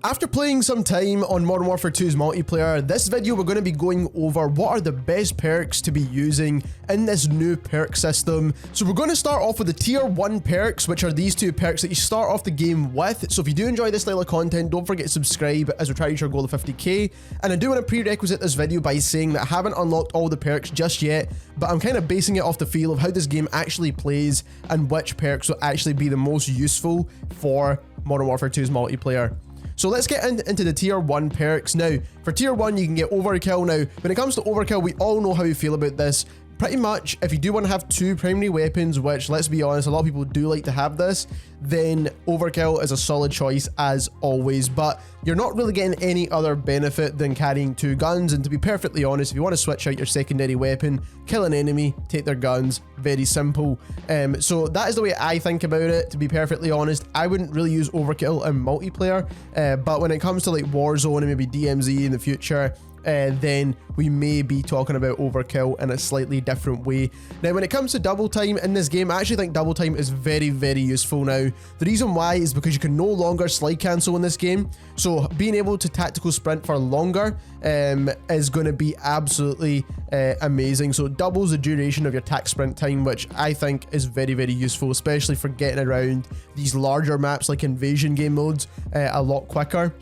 After playing some time on Modern Warfare 2's multiplayer, this video we're going to be going over what are the best perks to be using in this new perk system. So we're going to start off with the tier 1 perks, which are these two perks that you start off the game with. So if you do enjoy this style of content, don't forget to subscribe as we try to reach our goal of 50k. And I do want to prerequisite this video by saying that I haven't unlocked all the perks just yet, but I'm kind of basing it off the feel of how this game actually plays and which perks will actually be the most useful for Modern Warfare 2's multiplayer. So let's get into the tier 1 perks. Now, for tier 1, you can get Overkill. Now, when it comes to Overkill, we all know how we feel about this. Pretty much, if you do want to have two primary weapons, which, let's be honest, a lot of people do like to have this, then Overkill is a solid choice as always, but you're not really getting any other benefit than carrying two guns. And to be perfectly honest, if you want to switch out your secondary weapon, kill an enemy, take their guns, very simple. So that is the way I think about it, to be perfectly honest. I wouldn't really use Overkill in multiplayer, but when it comes to like Warzone and maybe DMZ in the future, then we may be talking about Overkill in a slightly different way. Now, when it comes to double time in this game, I actually think double time is very, very useful now. The reason why is because you can no longer slide cancel in this game. So being able to tactical sprint for longer is going to be absolutely amazing. So it doubles the duration of your tac sprint time, which I think is very, very useful, especially for getting around these larger maps like invasion game modes a lot quicker.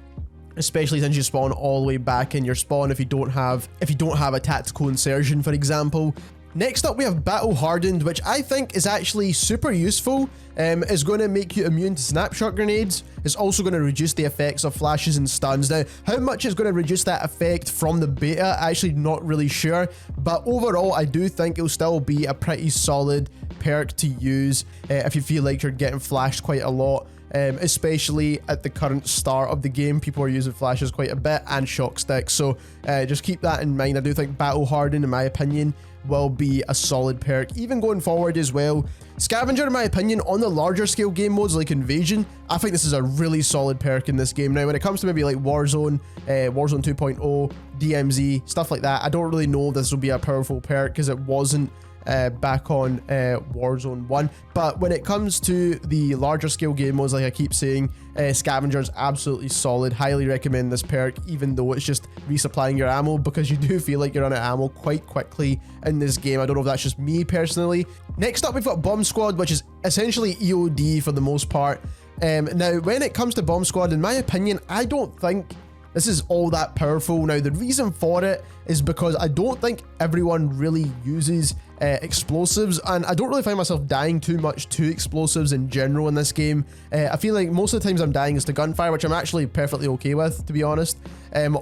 Especially since you spawn all the way back in your spawn if you don't have a tactical insertion, for example. Next up, we have Battle Hardened, which I think is actually super useful. It's going to make you immune to snapshot grenades. It's also going to reduce the effects of flashes and stuns. Now, how much it's going to reduce that effect from the beta, actually not really sure. But overall, I do think it'll still be a pretty solid perk to use if you feel like you're getting flashed quite a lot. Especially at the current start of the game, people are using flashes quite a bit and shock sticks, so just keep that in mind. I do think Battle Hardened, in my opinion, will be a solid perk even going forward as well. Scavenger, in my opinion, on the larger scale game modes like Invasion, I think this is a really solid perk in this game. Now, when it comes to maybe like Warzone, Warzone 2.0, DMZ, stuff like that, I don't really know if this will be a powerful perk because it wasn't back on Warzone 1. But when it comes to the larger scale game modes, like I keep saying, Scavenger is absolutely solid. Highly recommend this perk, even though it's just resupplying your ammo, because you do feel like you're out of ammo quite quickly in this game. I don't know if that's just me personally. Next up, we've got Bomb Squad, which is essentially EOD for the most part. Now, when it comes to Bomb Squad, in my opinion, I don't think this is all that powerful. Now, the reason for it is because I don't think everyone really uses explosives, and I don't really find myself dying too much to explosives in general in this game. I feel like most of the times I'm dying is to gunfire, which I'm actually perfectly okay with, to be honest,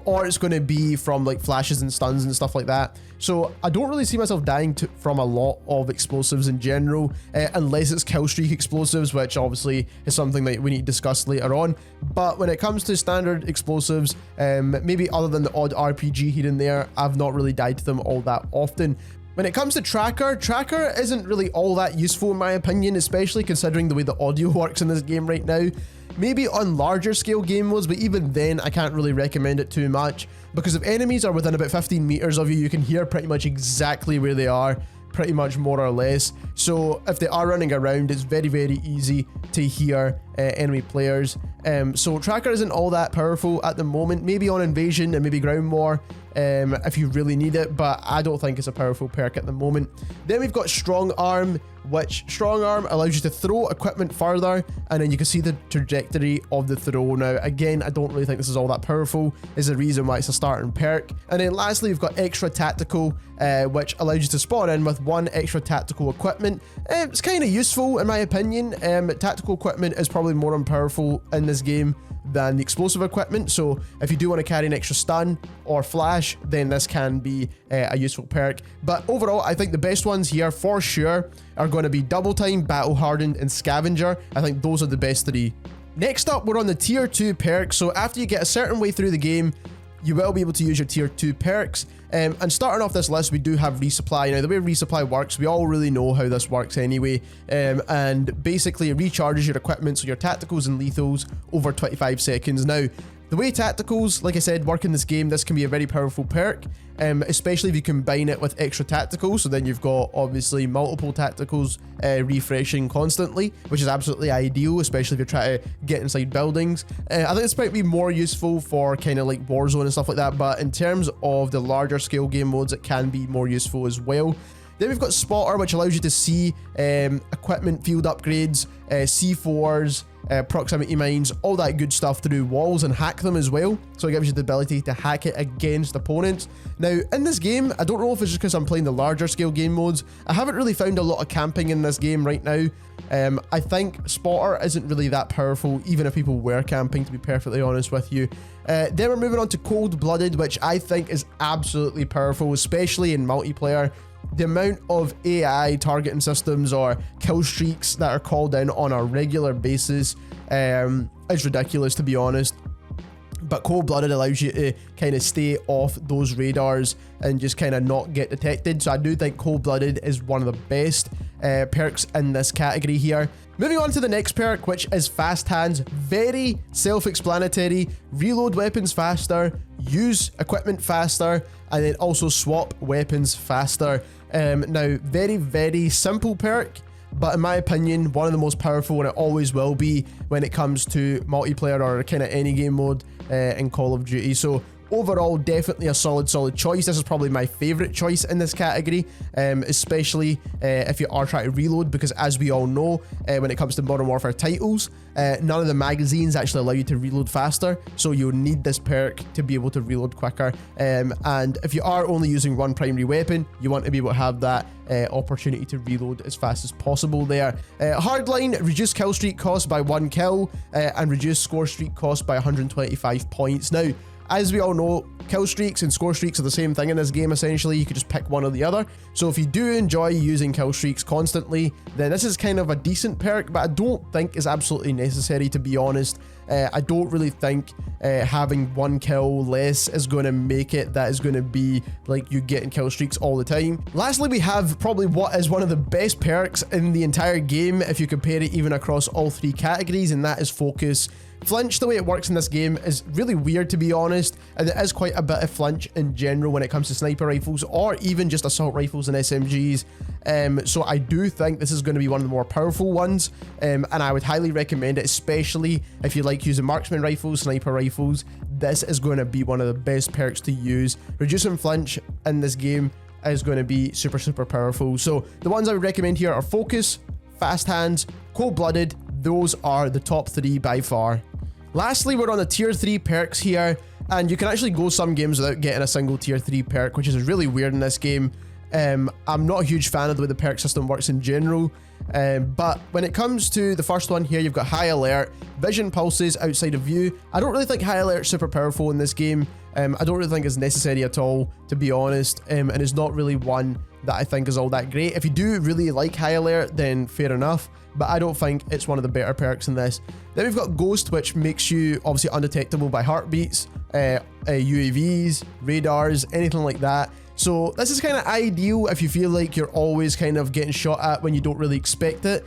or it's going to be from like flashes and stuns and stuff like that. So I don't really see myself dying from a lot of explosives in general, unless it's killstreak explosives, which obviously is something that we need to discuss later on. But when it comes to standard explosives, maybe other than the odd RPG here and there, I've not really died to them all that often. When it comes to Tracker isn't really all that useful in my opinion, especially considering the way the audio works in this game right now. Maybe on larger scale game modes, but even then I can't really recommend it too much, because if enemies are within about 15 meters of you, you can hear pretty much exactly where they are, pretty much more or less. So if they are running around, it's very, very easy to hear enemy players. So Tracker isn't all that powerful at the moment, maybe on Invasion and maybe Ground War if you really need it, but I don't think it's a powerful perk at the moment. Then we've got Strong Arm, which Strong Arm allows you to throw equipment further, and then you can see the trajectory of the throw. Now, again, I don't really think this is all that powerful, is the reason why it's a starting perk. And then lastly, we've got Extra Tactical, which allows you to spawn in with one extra tactical equipment. It's kind of useful in my opinion. Tactical equipment is probably more powerful in this game than the explosive equipment, so if you do want to carry an extra stun or flash, then this can be a useful perk. But overall, I think the best ones here for sure are going to be Double Time, Battle Hardened, and Scavenger. I think those are the best three. Next up, we're on the tier 2 perks. So after you get a certain way through the game, you will be able to use your tier 2 perks. And starting off this list, we do have Resupply. Now, the way Resupply works, we all really know how this works anyway. And basically, it recharges your equipment, so your tacticals and lethals, over 25 seconds. Now, the The way tacticals, like I said, work in this game, this can be a very powerful perk, especially if you combine it with extra tacticals. So then you've got obviously multiple tacticals refreshing constantly, which is absolutely ideal, especially if you're trying to get inside buildings. I think this might be more useful for kind of like Warzone and stuff like that, but in terms of the larger scale game modes, it can be more useful as well. Then we've got Spotter, which allows you to see equipment field upgrades, C4s, proximity mines, all that good stuff through walls, and hack them as well. So it gives you the ability to hack it against opponents. Now, in this game, I don't know if it's just because I'm playing the larger scale game modes, I haven't really found a lot of camping in this game right now. I think Spotter isn't really that powerful, even if people were camping, to be perfectly honest with you. Then we're moving on to Cold-Blooded, which I think is absolutely powerful, especially in multiplayer. The amount of AI targeting systems or kill streaks that are called in on a regular basis is ridiculous, to be honest. But Cold-Blooded allows you to kind of stay off those radars and just kind of not get detected. So I do think Cold-Blooded is one of the best perks in this category here. Moving on to the next perk, which is Fast Hands. Very self-explanatory. Reload weapons faster, use equipment faster, and then also swap weapons faster. Now, very simple perk, but in my opinion, one of the most powerful, and it always will be when it comes to multiplayer or kind of any game mode in Call of Duty. So overall, definitely a solid choice. This is probably my favorite choice in this category, especially if you are trying to reload, because as we all know, when it comes to Modern Warfare titles, none of the magazines actually allow you to reload faster, so you'll need this perk to be able to reload quicker. And if you are only using one primary weapon, you want to be able to have that opportunity to reload as fast as possible there. Hardline, reduce kill streak cost by 1 kill, and reduce score streak cost by 125 points. Now, as we all know, kill streaks and score streaks are the same thing in this game, essentially. You could just pick one or the other. So if you do enjoy using kill streaks constantly, then this is kind of a decent perk, but I don't think it's absolutely necessary, to be honest. I don't really think having 1 kill less is going to make it that is going to be like you getting kill streaks all the time. Lastly, we have probably what is one of the best perks in the entire game if you compare it even across all 3 categories, and that is Focus. Flinch, the way it works in this game, is really weird, to be honest, and there is quite a bit of flinch in general when it comes to sniper rifles or even just assault rifles and SMGs. So I do think this is going to be one of the more powerful ones, and I would highly recommend it, especially if you like using marksman rifles, sniper rifles. This is going to be one of the best perks to use. Reducing flinch in this game is going to be super powerful. So the ones I would recommend here are Focus, Fast Hands, Cold-Blooded. Those are the top 3 by far. Lastly, we're on the tier 3 perks here, and you can actually go some games without getting a single tier 3 perk, which is really weird in this game. I'm not a huge fan of the way the perk system works in general, but when it comes to the first one here, you've got High Alert, Vision Pulses outside of view. I don't really think High Alert is super powerful in this game. I don't really think it's necessary at all, to be honest, and it's not really one that I think is all that great. If you do really like High Alert, then fair enough, but I don't think it's one of the better perks in this. Then we've got Ghost, which makes you obviously undetectable by heartbeats, UAVs, radars, anything like that. So this is kind of ideal if you feel like you're always kind of getting shot at when you don't really expect it.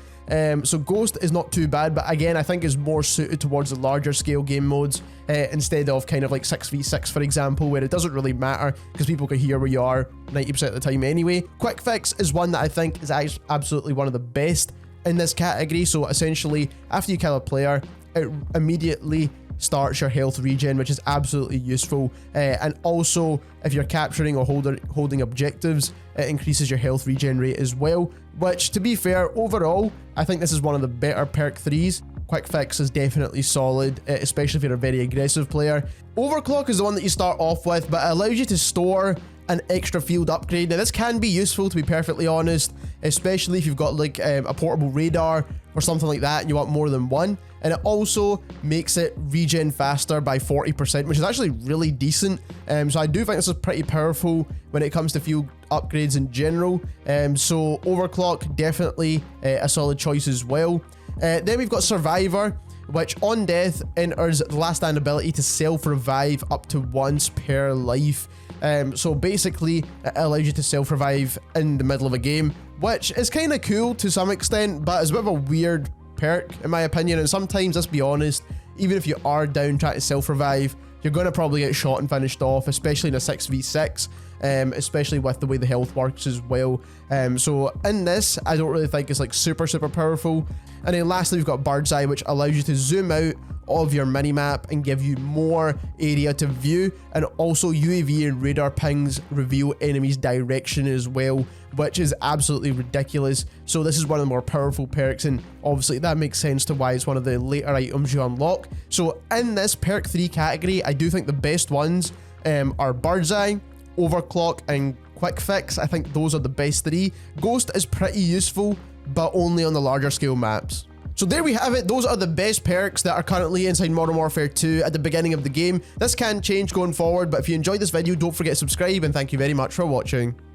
So Ghost is not too bad, but again, I think is more suited towards the larger scale game modes instead of kind of like 6v6, for example, where it doesn't really matter because people can hear where you are 90% of the time anyway. Quick Fix is one that I think is absolutely one of the best in this category. So essentially, after you kill a player, it immediately starts your health regen, which is absolutely useful, and also if you're capturing or holding objectives, it increases your health regen rate as well, which, to be fair, overall I think this is one of the better perk 3s. Quick Fix is definitely solid, especially if you're a very aggressive player. Overclock is the one that you start off with, but it allows you to store an extra field upgrade. Now this can be useful, to be perfectly honest, especially if you've got like a portable radar or something like that and you want more than one. And it also makes it regen faster by 40%, which is actually really decent. So I do think this is pretty powerful when it comes to field upgrades in general. So Overclock, definitely a solid choice as well. Then we've got Survivor, which on death enters the last stand ability to self-revive up to once per life. So basically, it allows you to self-revive in the middle of a game, which is kind of cool to some extent, but it's a bit of a weird perk in my opinion, and sometimes, let's be honest, even if you are down trying to self-revive, you're going to probably get shot and finished off, especially in a 6v6, especially with the way the health works as well. So in this, I don't really think it's like super powerful. And then lastly, we've got Birdseye, which allows you to zoom out of your minimap and give you more area to view, and also UAV and radar pings reveal enemies' direction as well, which is absolutely ridiculous. So this is one of the more powerful perks, and obviously that makes sense to why it's one of the later items you unlock. So in this perk 3 category, I do think the best ones are Birdseye, Overclock, and Quick Fix. I think those are the best 3. Ghost is pretty useful, but only on the larger scale maps. So there we have it. Those are the best perks that are currently inside Modern Warfare 2 at the beginning of the game. This can change going forward, but if you enjoyed this video, don't forget to subscribe, and thank you very much for watching.